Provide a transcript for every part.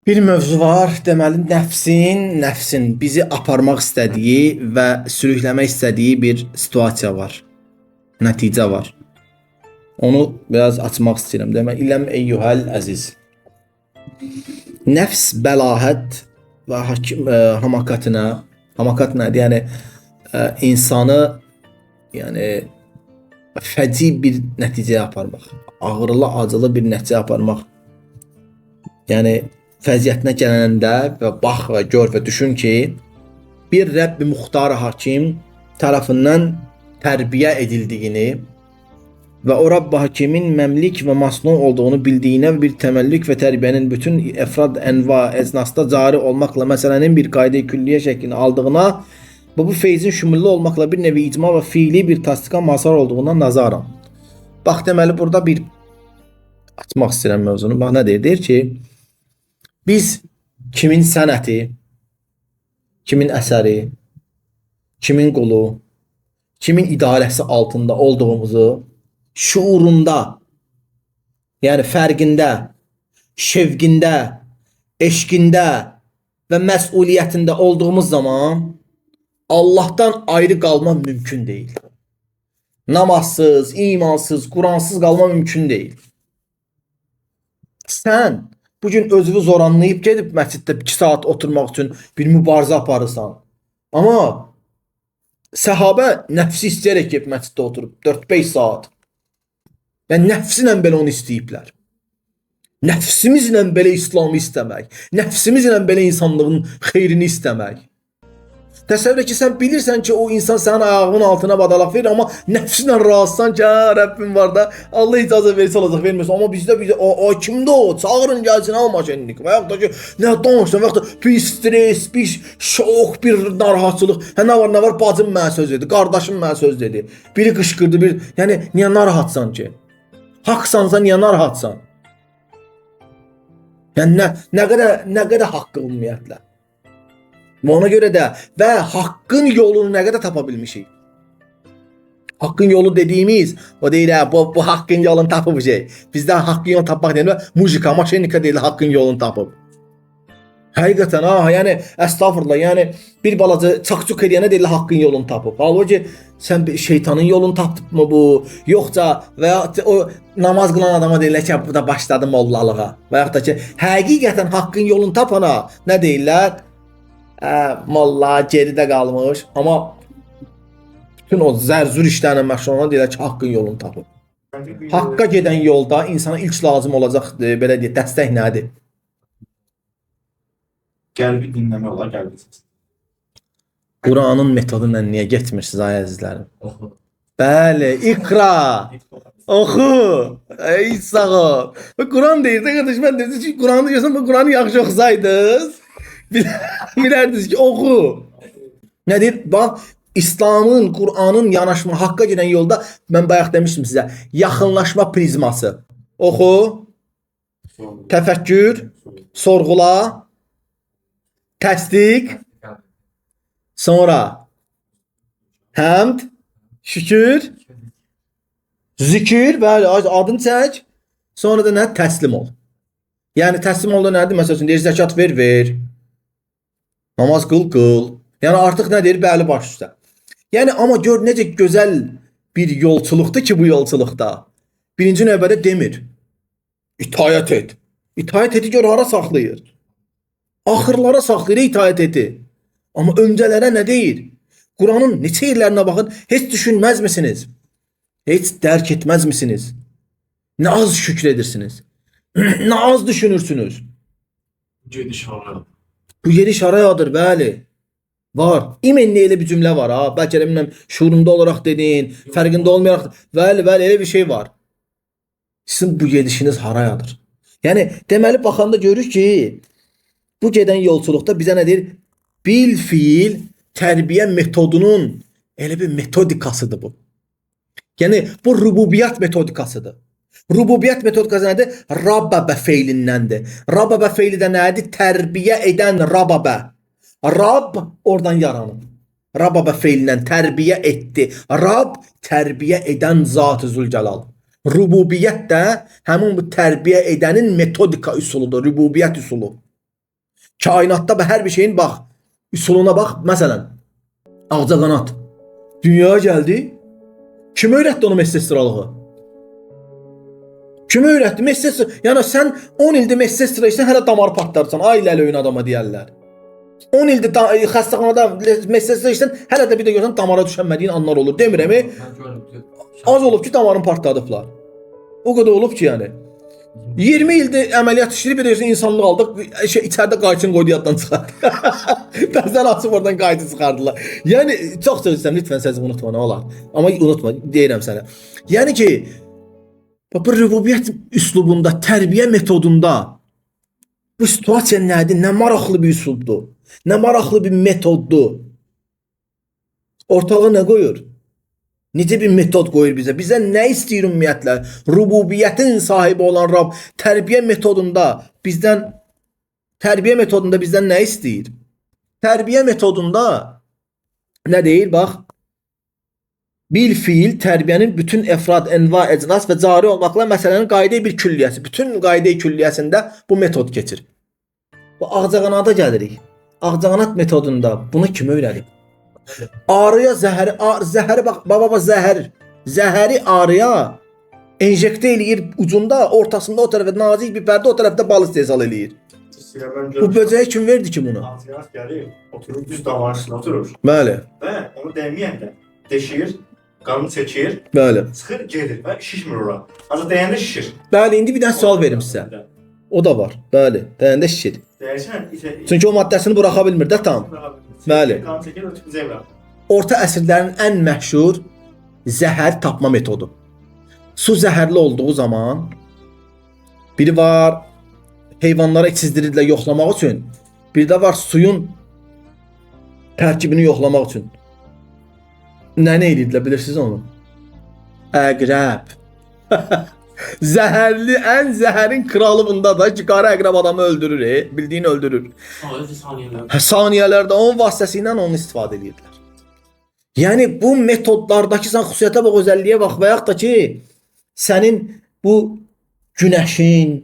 Bir mövzu var. Deməli, nəfsin bizi aparmaq istədiyi və sürükləmək istədiyi bir situasiya var. Nəticə var. Onu biraz açmaq istəyirəm. Demək, iləm eyyuhəl əziz. Nəfs bəlahət və hamakatına, hamakat nədir? Yəni insanı fəci bir nəticəyə aparmaq, ağrılı, acılı bir nəticəyə aparmaq. Yəni fəziyyətinə gələndə və bax və gör və düşün ki, bir Rəbb-i Muxtar Hakim tərəfindən tərbiyə edildiyini və o Rəbb-i Hakimin məmlik və masnun olduğunu bildiyinə və bir təməllük və tərbiyənin bütün efrad ənva ecnasda cari olmaqla məsələnin bir qayda-i külliyə şəklini aldığına və bu feyzin şümüllü olmaqla bir nevi icma və fiili bir tasdiqa mazhar olduğuna nazaran. Bax, deməli, burada bir açmaq istəyirəm mövzunu. Bax, nə deyir? Deyir ki, biz kimin sənəti, kimin əsəri, kimin qulu, kimin idarəsi altında olduğumuzu şuurunda, yəni fərqində, şevqində, eşqində və məsuliyyətində olduğumuz zaman Allah'tan ayrı qalma mümkün deyil. Namazsız, imansız, Quransız qalma mümkün deyil. Sən bugün özünü zoranlayıb gedib məsciddə 2 saat oturmaq üçün bir mübarizə aparırsan. Amma səhabə nəfsi istəyərək gedib məsciddə oturub 4-5 saat. Yəni nəfsinlə belə onu istəyiblər. Nəfsimizlə belə İslamı istəmək, nəfsimizlə belə insanlığın xeyrini istəmək. Təsəvvür et ki, sən bilirsən ki, o insan sənin ayağının altına badalaq verir, amma nəfsinlə razısan ki, Rəbbim var da, Allah icazə verirsə olacaq, vermirsə. Amma bizdə o kimdə o? Çağırın gəlsin, alma şənlik. Və yaxud da ki, nə danışsan, və yaxud da bir stres, bir şok, bir narahatçılıq. Hə, nə var, bacım mənə söz dedi, qardaşım mənə söz dedi. Biri qışqırdı, yəni, niyə narahatsan ki? Haqsansa niyə narahatsan? Yəni, nə qədər haqqı ümumiyyətlə? Ona görə də və haqqın yolunu nə qədər tapa bilmişik? Haqqın yolu dediyimiz, o deyil, bu haqqın yolunu tapıb şey. Bizdə haqqın yolunu tapmaq deyil, muzika, maşinika deyil, haqqın yolunu tapıb. Həqiqətən, yəni, əstağfurullah, yəni, bir balaca çaq-çuq edəyənə deyil, haqqın yolunu tapıb. Halbuki sən şeytanın yolunu tapdıb mı bu? Yoxsa və ya o namaz qılan adama deyirlər ki, bu da başladı mollalığa. Və yaxud da ki, həqiqətən haqqın yolunu tapana nə deyirlər? Molla geridə qalmış, amma bütün o zərzur işlərlə məşğul olan deyirlər ki, haqqın yolunu tapıb. Haqqa gedən yolda insana ilk lazım olacaq, belə deyək, dəstək nədir? Qəlbi dinləmək olar, qəlbi səs. Quranın metodu ilə niyə getmirsiniz ay əzizlərim? Oxu. Bəli, iqra. Oxu. Ey sağ ol. Quran deyir də qardaş, mən deyirəm ki, Quranı deyirsən, bu Quranı yaxşı oxusaydınız, bilərdiniz ki, oxu. Nədir? Bax, İslamın, Quranın yanaşma, haqqa gedən yolda mən bayaq demişdim sizə, yaxınlaşma prizması. Oxu, təfəkkür, sorğula, təsdiq, sonra həmd, şükür, zikir, bəli, adını çək, sonra da nə? Təslim ol. Yəni təslim olda nədir? Məsələn, deyir, zəkat ver. Namaz qıl. Yəni artıq nə deyir? Bəli, baş üstə. Yəni amma gör necə gözəl bir yolçuluqdur ki, bu yolçuluqda. Birinci növbədə demir. İtaət et. İtaət eti gör hara saxlayır. Axırlara saxlayır itaət eti. Amma öncələrə nə deyir? Quranın neçə yerlərinə baxın, heç düşünməz misiniz? Heç dərk etməz misiniz? Nə az şükür edirsiniz? Nə az düşünürsünüz? Gediş hara. Bu gediş harayadır, bəli. Var. İmenli elə bir cümlə var, ha. Bəlkə də bilməm, şuurunda olaraq dedin, fərqində olmayaraq, bəli, elə bir şey var. Sizin bu gedişiniz harayadır? Yəni, deməli, baxanda görürük ki, bu gedən yolçuluqda bizə nə deyir? Bil fiil tərbiyə metodunun elə bir metodikasıdır bu. Yəni, bu rububiyyət metodikasıdır. Rububiyyət metodikası nədir? Rabbəbə feilindəndir. Rabbəbə feili də nədir? Tərbiyə edən rabbəbə. Rab oradan yaranır. Rabbəbə feilindən tərbiyə etdi. Rab tərbiyə edən Zat-ı Zülcəlal. Rububiyyət də həmin bu tərbiyə edənin metodika üsuludur. Rububiyyət üsulu. Kainatda və hər bir şeyin bax, üsuluna bax. Məsələn, ağcaqanad dünyaya gəldi. Kim öyrətdi onu Messistralığı? Kim öyrətdi? Messestra. Yəni sən 10 ildir Messestra işsən, hələ damarı partlarsan. Ailəli oyun adama deyərlər. 10 ildir xəstəxanada Messestra işsən, hələ də bir də görsən damara düşənmədiyin anlar olur. Demirəm, az olub ki, damarını partladıblar. O qədər olub ki, yəni. 20 ildir əməliyyat işləyib, bir də görsən insanlıq aldıq, içəridə qayçın qoydu yaddan çıxardı. Bəzən açıb oradan qayçı çıxardılar. Yəni, çox söz istəyirəm, lütfən sözümü unutma, nə olar. Amma unutma, deyirəm sənə. Yəni ki, bu rububiyyət üslubunda, tərbiyə metodunda bu situasiya nədir? Nə maraqlı bir üslubdur. Nə maraqlı bir metoddur. Ortalığa nə qoyur? Necə bir metod qoyur bizə? Bizə nə istəyir ümumiyyətlə? Rububiyyətin sahibi olan Rab tərbiyə metodunda bizdən nə istəyir? Tərbiyə metodunda nə deyir? Bax, bil fiil tərbiyənin bütün efrad, enva, ecnas və cari olmaqla məsələnin qayda bir külliyyəsi. Bütün qayda külliyəsində bu metod keçir. Bu ağcaqanada gəlirik. Ağcaqanad metodunda bunu kim öyrədib? Arıya zəhəri bax, baba zəhəri arıya enjekte eləyir ucunda, ortasında o tərəfə nazik bir pərdə, o tərəfdə bal istehsal eləyir. Bu böcəyə kim verdi ki bunu? Ağcaqanad gəlir, oturur, düz damarın üstünə oturur. Bəli. Və onu dəyməyəndə deşir, qanını çəkir, Bəli. çıxır, gedir və şişmir ora. Ancaq dəyəndə şişir. Bəli, indi bir dənə sual verim sizə. O da var. Bəli, dəyəndə şişir. Dəyərsən, Çünki o maddəsini buraxa bilmir də tam. Bəli. Qanı çəkir, o çıxır zəvra. Orta əsrlərin ən məşhur zəhər tapma metodu. Su zəhərli olduğu zaman biri var heyvanlara içizdirirlər yoxlamaq üçün. Bir də var suyun tərkibini yoxlamaq üçün. Nə edirdilər bilirsiniz onu? Əqrəb. Zəhərli, ən zəhərin kralı bundadır ki, qara əqrəb adamı öldürür, bildiyin öldürür. Saniyələrdə onun vasitəsilə onu istifadə edirdilər. Yəni bu metodlardakı sən xüsusiyyətə bax, özəlliyə bax və yaxud da ki, sənin bu günəşin,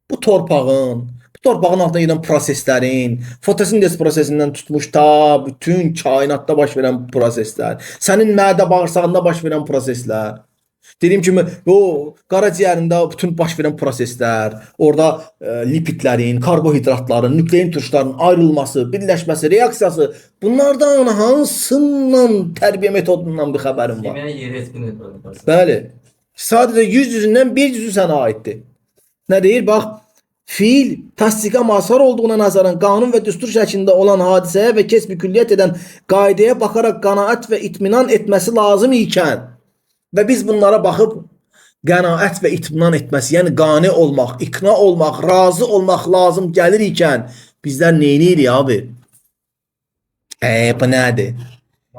bu torpağın altında gedən proseslərin, fotosintez prosesindən tutmuş ta bütün kainatda baş verən proseslər, sənin mədə bağırsağında baş verən proseslər, dediyim kimi o qaraciyərində bütün baş verən proseslər, orada lipidlərin, karbohidratların, nüklein turşuların ayrılması, birləşməsi, reaksiyası, bunlardan hansından tərbiyə metodundan bir xəbərim var? Yeməyə yeri etkin etməlidir. Bəli. Sadəcə 100 üzündən bir yüzü sənə aiddir. Nə deyir? Bax, fiil təsdiqə mazhar olduğuna nazaran qanun və düstur şəklində olan hadisəyə və kəsb-i külliyyət edən qaydaya baxaraq qənaət və itminan etməsi lazım ikən və biz bunlara baxıb qənaət və itminan etməsi, yəni qane olmaq, ikna olmaq, razı olmaq lazım gəlir ikən bizlər nə edirik abi? Bu nədir?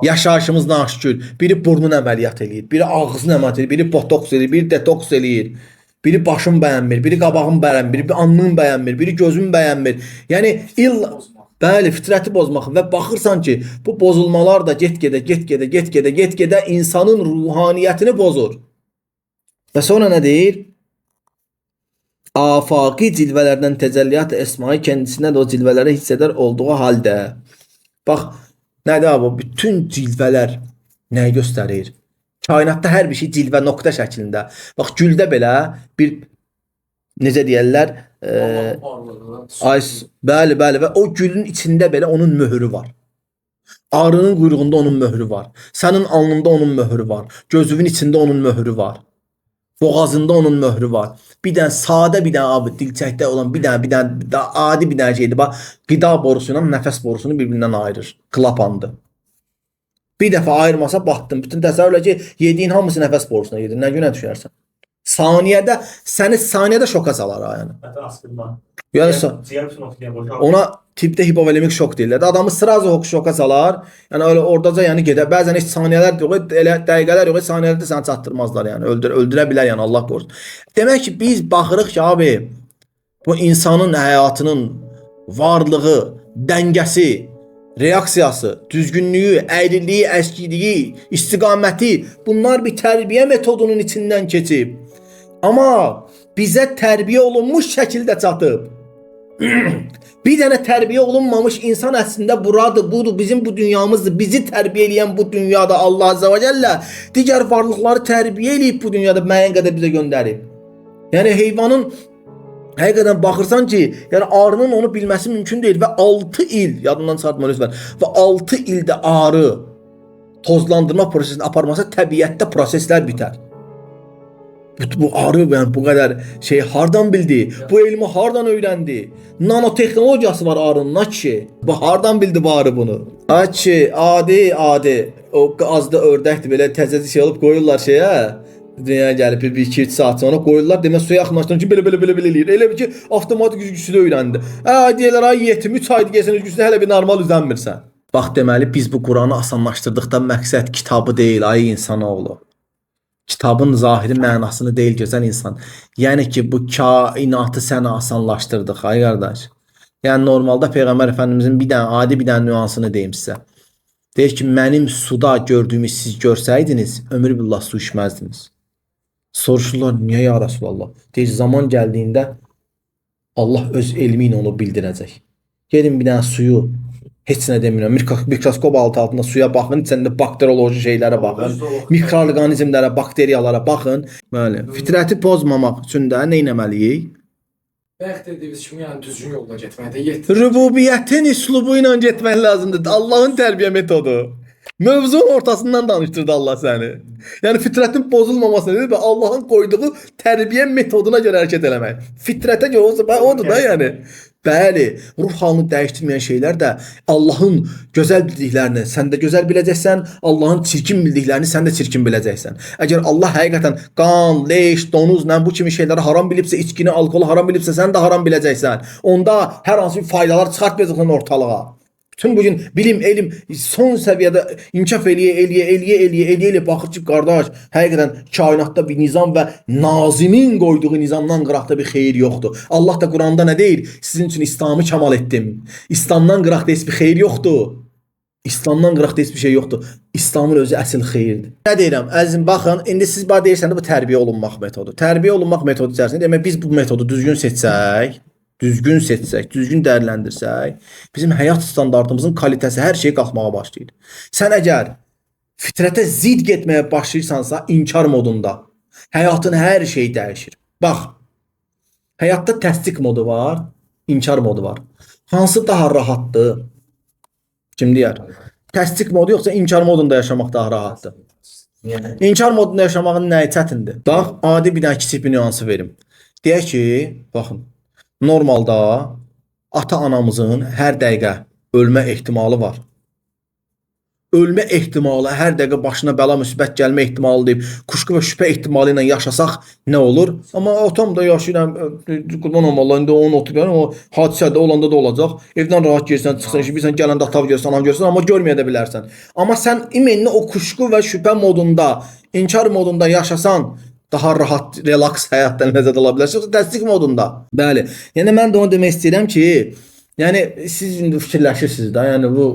Yaşayışımız naşükür. Biri burnun əməliyyat eləyir, biri ağzını əməliyyat eləyir, biri botoks eləyir, biri detoks eləyir. Biri başım bəyənmir, biri qabağım bəyənmir, biri alnım bəyənmir, biri gözüm bəyənmir. Yəni bəli, fitrəti bozmaq və baxırsan ki, bu bozulmalar da get-gedə insanın ruhaniyyətini bozur. Və sonra nə deyir? Afaqi cilvələrdən təcəlliyat əsmayı kendisinə də o cilvələrə hiss edər olduğu haldə. Bax, nədir abi? Bütün cilvələr nəyi göstərir? Kainatda hər bir şey cilvə nöqtə şəklində. Bax, güldə belə bir necə deyirlər? Bəli və o gülün içində belə onun möhrü var. Arının quyruğunda onun möhrü var. Sənin alnında onun möhrü var. Gözünün içində onun möhrü var. Boğazında onun möhrü var. Bir dənə sadə bir dənə abi dilçəkdə olan bir dənə adi bir dənə şeydir. Bax, qida borusu ilə nəfəs borusunu bir-birindən ayırır. Klapandır. Bir dəfə ayırmasa batdın. Bütün təsəvvürlə ki, yediyin hamısı nəfəs borusuna gedir. Nə günə düşərsən? Səni saniyədə şoka salar yəni. Hətta askılma. Yəni ona tipdə hipovolemik şok deyirlər. Adamı sırazı şoka salar. Yəni öyle ordaca yəni gedər. Bəzən heç saniyələr yox, elə dəqiqələr yox, saniyələrdə səni çatdırmazlar yəni. Öldürə bilər yəni Allah qorusun. Demək ki, biz baxırıq ki, abi bu insanın həyatının varlığı, dəngəsi, reaksiyası, düzgünlüyü, əyriliyi, əskiliyi, istiqaməti, bunlar bir tərbiyə metodunun içindən keçib. Amma bizə tərbiyə olunmuş şəkildə çatıb. Bir dənə tərbiyə olunmamış insan əslində buradır, budur, bizim bu dünyamızdır. Bizi tərbiyə edən bu dünyada Allah Azza və Cəllə digər varlıqları tərbiyə eləyib bu dünyada müəyyən qədər bizə göndərib. Yəni heyvanın həqiqətən baxırsan ki, yəni arının onu bilməsi mümkün deyil və 6 il, yadından çıxartma lütfən, və 6 ildə arı tozlandırma prosesini aparmasa təbiətdə proseslər bitər. Bu arı yani bu kadar şey hardan bildi? Bu elmi hardan öğrendi? Nanoteknolojisi var arının açı. Bu hardan bildi bu arı bunu? Açı, adi. O azda ördəkdir belə təzə şey alıb qoyurlar şeyə. Dünyaya gəlib bir 2-3 saat sonra qoyurlar. Demək suya yaxınlaşdıran ki belə eləyir. Elə bir ki avtomatik gücüsü də öyrəndi. Deyirlər ay yetim 3 aydır gəlsən gücüsü hələ bir normal üzənmirsən. Bax deməli biz bu Qur'anı asanlaşdırdıqdan məqsəd kitabı deyil ay insanoğlu. Kitabın zahiri mənasını deyil gözəl insan. Yəni ki bu kainatı sənə asanlaşdırdıq ay qardaş. Yəni normalda Peyğəmbər Efendimizin bir dənə nüansını deyim sizə. Deyir ki mənim suda gördüyümü siz görsəydiniz ömür billah su içməzdiniz. Soruşurlar niyə ya Resulallah? Deyir zaman gəldiyində Allah öz elmi ilə onu bildirəcək. Gedin bir dənə suyu heç nə demirəm. Mikroskop altında suya baxın, içində bakterioloji şeylərə baxın, mikroorqanizmlərə, bakteriyalara baxın. Bəli, fitrəti pozmamaq üçün də nə etməliyik? Bayaq dediyimiz kimi yəni düzgün yolla getməkdə yetdi. Rububiyyətin üslubu ilə getmək lazımdır. Allahın tərbiyə metodu. Mövzunun ortasından danışdırdı Allah səni. Yəni fitrətin pozulmaması nedir? Və Allahın qoyduğu tərbiyə metoduna görə hərəkət eləmək. Fitrətə görə olsa odur da yəni. Bəli, ruh halını dəyişdirməyən şeylər də Allahın gözəl bildiklərini sən də gözəl biləcəksən, Allahın çirkin bildiklərini sən də çirkin biləcəksən. Əgər Allah həqiqətən qan, leş, donuz, bu kimi şeyləri haram bilibsə, içkini, alkolu haram bilibsə, sən də haram biləcəksən. Onda hər hansı bir faydalar çıxartmayacaqsan ortalığa. Bütün bugün bilim, elm son səviyyədə inkişaf eləyə baxır ki, qardaş, həqiqətən kainatda bir nizam və nazimin qoyduğu nizamdan qıraqda bir xeyir yoxdur. Allah da Quranda nə deyir? Sizin üçün İslamı kəmal etdim. İslamdan qıraqda heç bir xeyir yoxdur. İslamdan qıraqda heç bir şey yoxdur. İslamın özü əsl xeyirdir. Nə deyirəm? Əzizim, baxın, indi siz bana deyirsiniz bu tərbiyə olunmaq metodu. Tərbiyə olunmaq metodu içərisində demək biz bu metodu düzgün seçsək, düzgün dəyərləndirsək, bizim həyat standartımızın kalitəsi hər şey qalxmağa başlayır. Sən əgər fitrətə zid getməyə başlayırsansa inkar modunda həyatın hər şeyi dəyişir. Bax, həyatda təsdiq modu var, inkar modu var. Hansı daha rahatdır? Kim deyər? Təsdiq modu yoxsa inkar modunda yaşamaq daha rahatdır? İnkar modunda yaşamağın nəyi çətindir? Bax, adi bir dənə kiçik bir nüansı verim. Deyək ki, baxın, normalda ata-anamızın hər dəqiqə ölmə ehtimalı var. Ölmə ehtimalı, hər dəqiqə başına bəla müsibət gəlmə ehtimalı deyib, kuşku və şübhə ehtimalı ilə yaşasaq nə olur? Amma atam da yaşayıram, qurban olmalı, indi onun oturuyor, o hadisədə olanda da olacaq. Evdən rahat girsən, çıxsan, bilsən, gələndə atam görsən, anam görsən, amma görməyə də bilərsən. Amma sən imenli o kuşku və şübhə modunda, inkar modunda yaşasan, daha rahat, relax həyatdan ləzzət ala bilərsiniz. Təsdiq modunda. Bəli. Yəni mən də onu demək istəyirəm ki, yəni siz indi fikirləşirsiniz də, yəni bu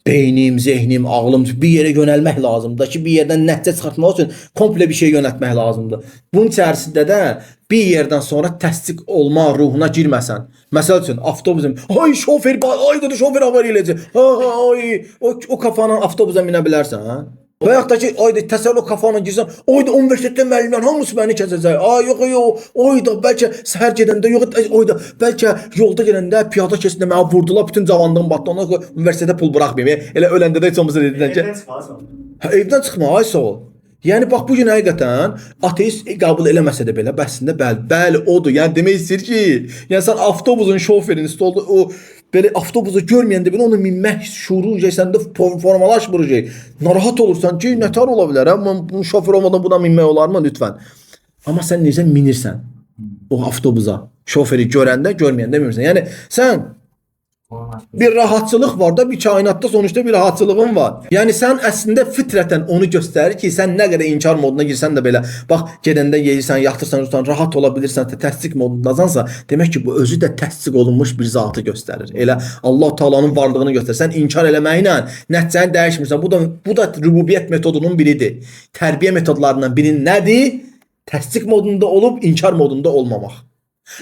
beynim, zehnim, ağlım bir yerə yönəlmək lazımdır ki, bir yerdən nəticə çıxartmaq üçün komple bir şey yönəltmək lazımdır. Bunun içərisində də bir yerdən sonra təsdiq olma ruhuna girməsən. Məsəl üçün avtobusun, ay şofer, ay dedi şofer avar eləyəcək. Ay, o kafanın avtobusa minə bilərsən, hə? Və yaxud da ki, ayda təsəvvür kafana girsən, ayda universitetdə müəllimlər hamısı məni kəsəcək. Yox, ayda bəlkə səhər gedəndə, yox, ayda bəlkə yolda gələndə piyada keçəndə mənə vurdular, bütün cavanlığım batdı. Ondan sonra universitetə pul buraxmayım. Elə öləndə də heç olmasa dedilər ki, evdən çıxma, ay sağ ol. Yəni bax bu gün həqiqətən ateist qəbul eləməsə də belə, bəsində bəli odur. Yəni demək istəyir ki, yəni sən avtobusun şoferini stolda o belə avtobusu görməyəndə belə onu minmək şuurun səndə formalaşmır. Narahat olursan ki, nətər ola bilər? Bu şofer olmadan buna minmək olarmı lütfən? Amma sən necə minirsən o avtobusa? Şoferi görəndə, görməyəndə minirsən. Yəni sən bir rahatçılıq var da, bir kainatda sonuçta bir rahatçılığın var. Yəni sən əslində fitrətən onu göstərir ki, sən nə qədər inkar moduna girsən də belə, bax gedəndə yeyirsən, yatırsan, rahat ola bilirsən, təsdiq modundasansa, demək ki bu özü də təsdiq olunmuş bir zatı göstərir. Elə Allah Taala'nın varlığını göstərir. Sən inkar eləməklə nəticəni dəyişmirsən. Bu da rububiyyət metodunun biridir. Tərbiyə metodlarından biri nədir? Təsdiq modunda olub inkar modunda olmamaq.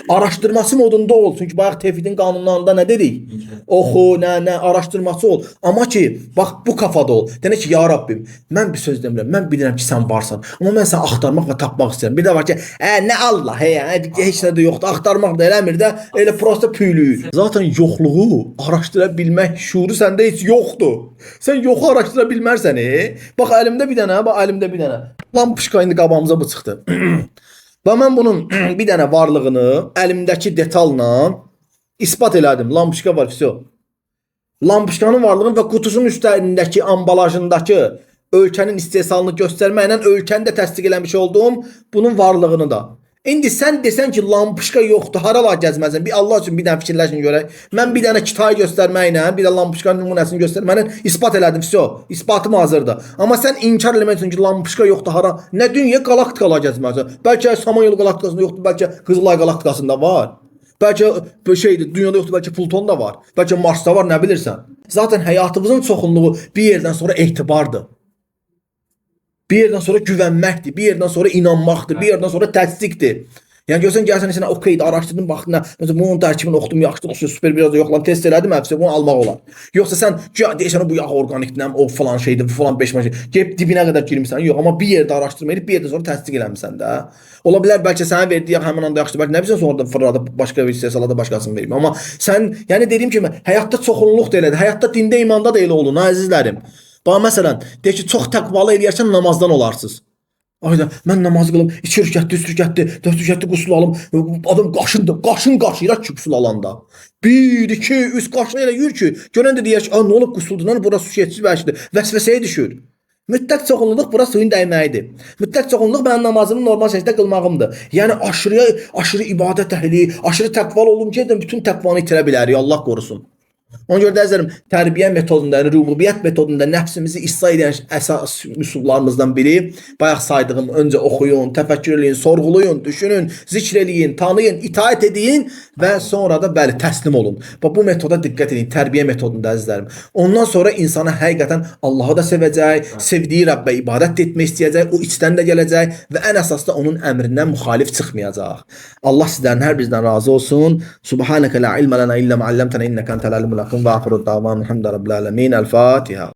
Araşdırması modunda ol. Çünki bayaq tevhidin qanunlarında nə dedik? Oxu, nə araşdırması ol. Amma ki, bax bu kafada ol. Denə ki, ya Rabbim, mən bir söz demirəm. Mən bilirəm ki, sən varsan. Amma mən səni axtarmaq və tapmaq istəyirəm. Bir də var ki, nə Allah, heç nə də yoxdur. Axtarmaq da eləmir də, elə prosta püylüyür. Zaten yoxluğu araşdıra bilmək şuuru səndə heç yoxdur. Sən yoxu araşdıra bilmərsən. Bax əlimdə bir dənə, bax əlimdə bir dənə. Lampışka indi qabağımıza bu çıxdı. Və mən bunun bir dənə varlığını əlimdəki detalla isbat elədim. Lampışka var, vəsə. Lampışkanın varlığını və qutusunun üstündəki ambalajındakı ölkənin istehsalını göstərməklə ölkəni də təsdiq eləmiş oldum, bunun varlığını da. İndi sən desən ki, lampışka yoxdur, hara var gəzməsən? Bir Allah üçün bir dənə fikirləşin görək. Mən bir dənə kitayı göstərməklə, bir də lampışkanın nümunəsini göstərməklə isbat elədim, vəsə. İsbatım hazırdır. Amma sən inkar eləmək üçün ki, lampışka yoxdur, hara? Nə dünya qalaktikalar gəzməsən? Bəlkə Samanyolu qalaktikasında yoxdur, bəlkə Qızılay qalaktikasında var. Bəlkə şeydir, dünyada yoxdur, bəlkə Plutonda var. Bəlkə Marsda var, nə bilirsən? Zaten həyatımızın çoxunluğu bir yerdən sonra etibardır. Bir yerdən sonra güvənməkdir, bir yerdən sonra inanmaqdır, bir yerdən sonra təsdiqdir. Yəni görsən gəlsən içinə okeydir, araşdırdım, baxdın, məsələn bunun tərkibini oxudum, yaxşı, super biraz da yoxlam, test elədim, həbsə bunu almaq olar. Yoxsa sən deyirsən bu yağ organikdir, o falan şeydir, bu falan 5 şey. Gəlib dibinə qədər girmisən. Yox, amma bir yerdə araşdırma edib, bir yerdən sonra təsdiq eləmisən də. Ola bilər bəlkə sənə verdiyi yağ həmin anda yaxşıdır, bəlkə nə bilirsən sonradan fırladı başqa bir istehsalata başqasını verib. Amma sən, yəni dediyim kimi, həyatda çoxunluq da elədir, həyatda dində, imanda da elə olun, əzizlərim. Bax məsələn, deyək ki, çox təqvalı eləyərsən namazdan olarsınız. Ayda mən namaz qılım, 2 rükətli, 3 rükətli, 4 rükətli qusul alım. Adam qaşın qaşıyır ki, qusul alanda. 1, 2, 3 qaşına elə yürür ki, görən də deyir ki, "A, nə olub qusuldur? Lan bura su şetsiz bəlkədir." Vəsvəsəyə düşür. Mütləq çoxunluq bura suyun dəyməyidir. Mütləq çoxunluq mənim namazımı normal şəkildə qılmağımdır. Yəni aşırı ibadət əhli, aşırı təqvalı olum ki, bütün təqvanı itirə bilərik, Allah qorusun. Ona görə də əzərim, tərbiyə metodunda, yəni rububiyyət metodunda nəfsimizi islah edən əsas üsullarımızdan biri, bayaq saydığım, öncə oxuyun, təfəkkür eləyin, sorğulayın, düşünün, zikr eləyin, tanıyın, itaət edin və sonra da bəli, təslim olun. Bu metoda diqqət edin, tərbiyə metodunda əzizlərim. Ondan sonra insana həqiqətən Allahı da sevəcək, sevdiyi Rəbbə ibadət etmək istəyəcək, o içdən də gələcək və ən əsas da onun əmrindən müxalif çıxmayacaq. Allah sizlərin hər bizdən razı olsun. Subhanəkə la ilmə lənə illə məəlləmtənə innəkə entəl alimul hakim və axiru davan. Elhamdülillahi rabbil alamin. El Fatiha.